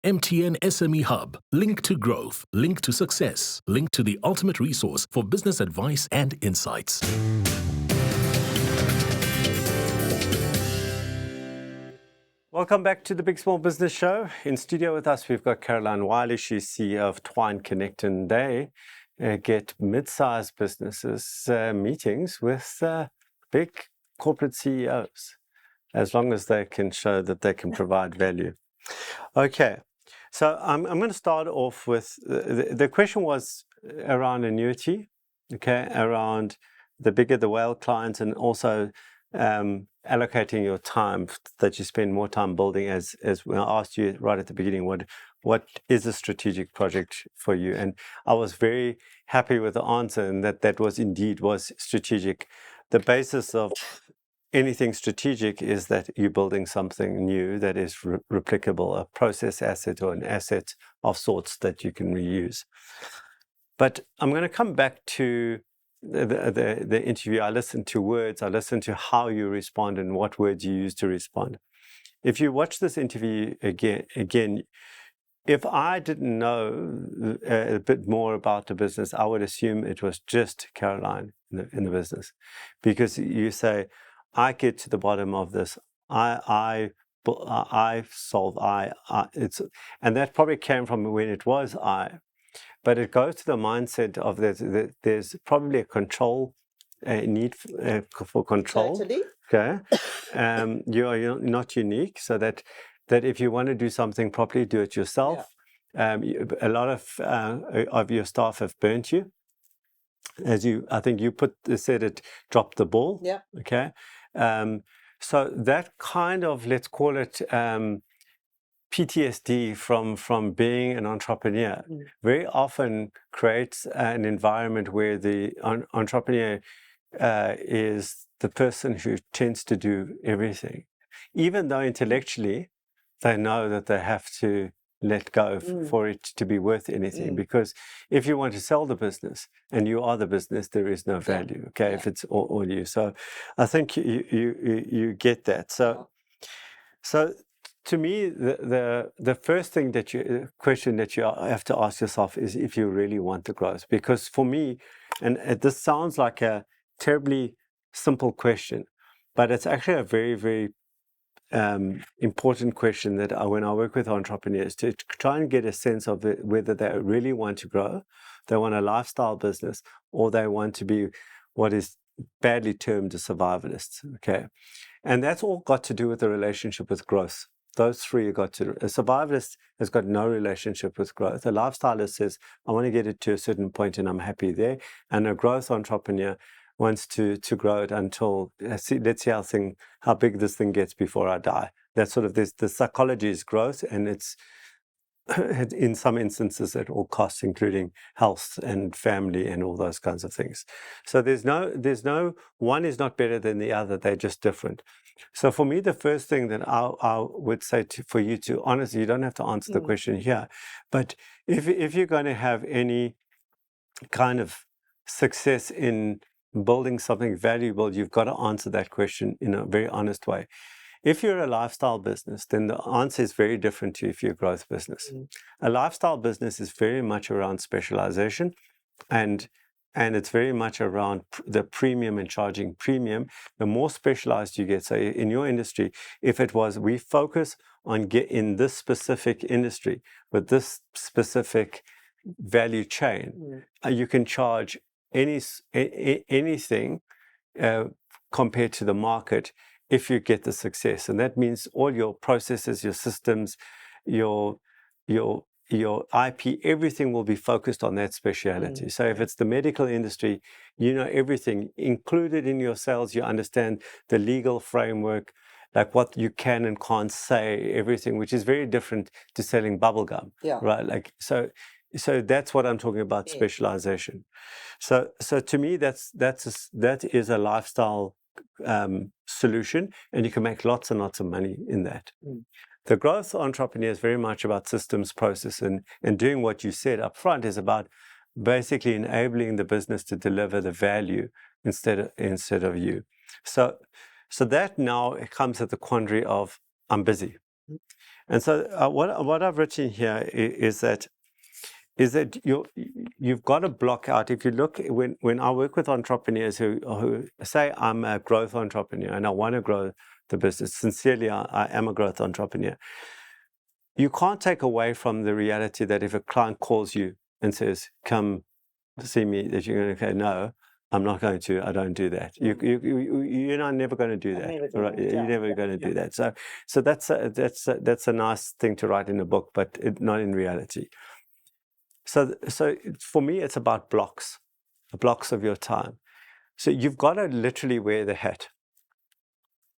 MTN SME Hub. Link to growth. Link to success. Link to the ultimate resource for business advice and insights. Welcome back to the Big Small Business Show. In studio with us, we've got Caroline Wyly. She's CEO of Twine Connect, and they get mid-sized businesses meetings with big corporate CEOs, as long as they can show that they can provide value. Okay, so I'm going to start off with, the question was around annuity, okay, around the bigger the whale clients, and also allocating your time, that you spend more time building, as when I asked you right at the beginning, what is a strategic project for you? And I was very happy with the answer, and that was indeed strategic. The basis of anything strategic is that you're building something new that is replicable, a process asset or an asset of sorts that you can reuse. But I'm going to come back to the interview. I listened to words, I listened to how you respond and what words you use to respond. If you watch this interview again, if I didn't know a bit more about the business, I would assume it was just Caroline in the business, because you say, I get to the bottom of this. I solve. And that probably came from when it was I. But it goes to the mindset of there's probably a control, a need for control. Totally. Okay, you're not unique, so that if you want to do something properly, do it yourself. Yeah. A lot of your staff have burnt you, I think you said it dropped the ball. Yeah. Okay, so that kind of, let's call it, PTSD from being an entrepreneur very often creates an environment where the entrepreneur is the person who tends to do everything, even though intellectually they know that they have to let go for it to be worth anything. Because if you want to sell the business and you are the business, there is no value. Okay, if it's all you. So I think you get that. So to me, the first thing question that you have to ask yourself is if you really want the growth. Because for me, and this sounds like a terribly simple question, but it's actually a very, very important question that when I work with entrepreneurs, to try and get a sense of whether they really want to grow, they want a lifestyle business, or they want to be what is badly termed a survivalist. Okay, and that's all got to do with the relationship with growth. Those three have got to. A survivalist has got no relationship with growth. A lifestylist says, I want to get it to a certain point and I'm happy there. And a growth entrepreneur wants to grow it until, let's see how big this thing gets before I die. That's sort of the psychology is growth, and it's in some instances at all costs, including health and family and all those kinds of things. So there's no one is not better than the other. They're just different. So for me, the first thing that I would say for you to, honestly, you don't have to answer the question here, but if you're going to have any kind of success in building something valuable, you've got to answer that question in a very honest way. If you're a lifestyle business, then the answer is very different to if you're a growth business. A lifestyle business is very much around specialization, and it's very much around the premium and charging premium. The more specialized you get, so in your industry, if it was, we focus on in this specific industry with this specific value chain, you can charge anything compared to the market if you get the success. And that means all your processes, your systems, your IP, everything will be focused on that speciality. So if it's the medical industry, you know everything included in your sales. You understand the legal framework, like what you can and can't say, everything, which is very different to selling bubblegum, right? Like, so that's what I'm talking about, specialization. So to me, that is a lifestyle solution, and you can make lots and lots of money in that. The growth entrepreneur is very much about systems, process, and doing what you said up front is about basically enabling the business to deliver the value instead of you. So that now it comes at the quandary of, I'm busy. And so what I've written here is that you've got to block out. If you look, when I work with entrepreneurs who say, I'm a growth entrepreneur and I want to grow the business, sincerely, I am a growth entrepreneur. You can't take away from the reality that if a client calls you and says, come see me, that you're going to go, no, I'm not going to, I don't do that. You're not never going to do that. Right? You're never going to do that. So that's a nice thing to write in a book, but not in reality. So for me, it's about blocks of your time. So you've got to literally wear the hat.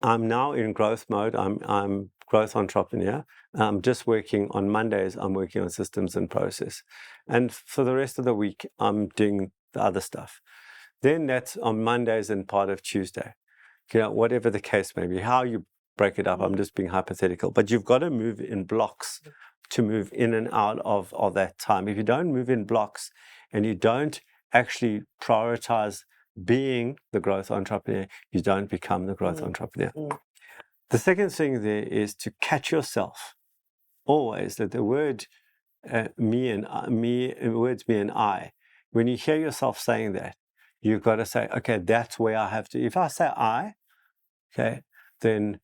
I'm now in growth mode. I'm growth entrepreneur. I'm just working on Mondays. I'm working on systems and process. And for the rest of the week, I'm doing the other stuff. Then that's on Mondays and part of Tuesday. Whatever the case may be, how you break it up, I'm just being hypothetical. But you've got to move in blocks to move in and out of that time. If you don't move in blocks and you don't actually prioritize being the growth entrepreneur, you don't become the growth entrepreneur. The second thing there is to catch yourself. Always that the word me and I, when you hear yourself saying that, you've got to say, okay, that's where I have to. If I say I, okay, then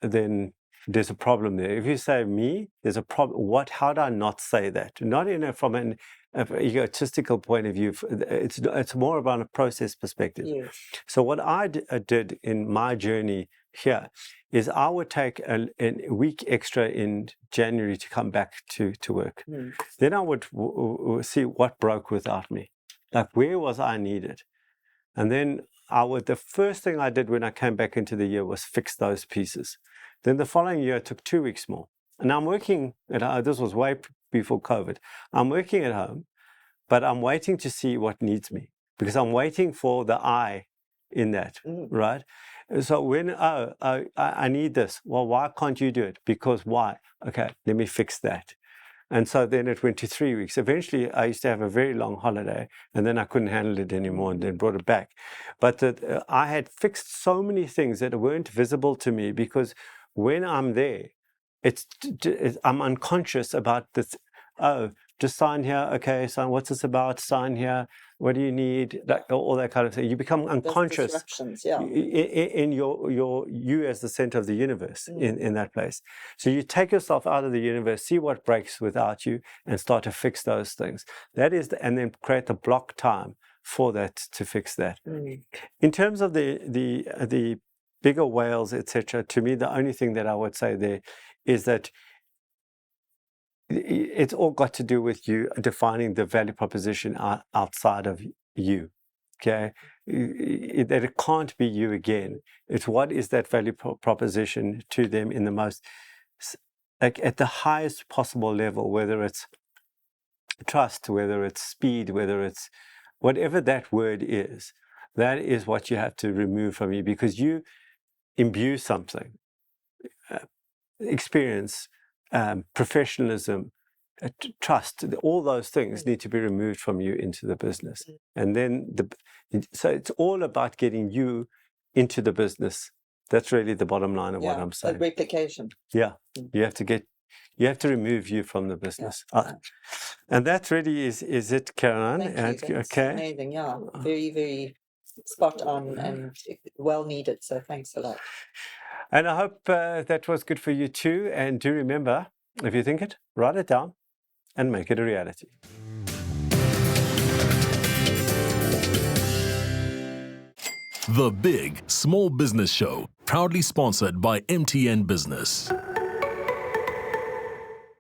there's a problem there. If you say me, there's a problem. How do I not say that? Not from an egotistical point of view. It's more about a process perspective. Yes. So what I did in my journey here is I would take a week extra in January to come back to work. Then I would see what broke without me. Like, where was I needed? And then the first thing I did when I came back into the year was fix those pieces. Then the following year, it took 2 weeks more. And I'm working this was way before COVID. I'm working at home, but I'm waiting to see what needs me, because I'm waiting for the I in that, right? So when, I need this. Well, why can't you do it? Because why? Okay, let me fix that. And so then it went to 3 weeks. Eventually, I used to have a very long holiday, and then I couldn't handle it anymore, and then brought it back. But I had fixed so many things that weren't visible to me, because when I'm there, I'm unconscious about this. Oh, just sign here. Okay, sign. What's this about? Sign here. What do you need? All that kind of thing. You become unconscious in you as the center of the universe in that place. So you take yourself out of the universe, see what breaks without you, and start to fix those things. That is, and then create the block time for that to fix that. In terms of the bigger whales, etc., to me, the only thing that I would say there is that it's all got to do with you defining the value proposition outside of you, okay? That it can't be you again. It's what is that value proposition to them in the most, like at the highest possible level, whether it's trust, whether it's speed, whether it's whatever that word is, that is what you have to remove from you, because you imbue something, experience, professionalism, trust, all those things need to be removed from you into the business. And then, so it's all about getting you into the business. That's really the bottom line of what I'm saying. That replication. Yeah, you have to remove you from the business. And that really is it, Caroline. Thank you. That's amazing. Yeah, very, very spot on and well needed. So thanks a lot. And I hope that was good for you too. And do remember, if you think it, write it down and make it a reality. The Big Small Business Show, proudly sponsored by MTN Business.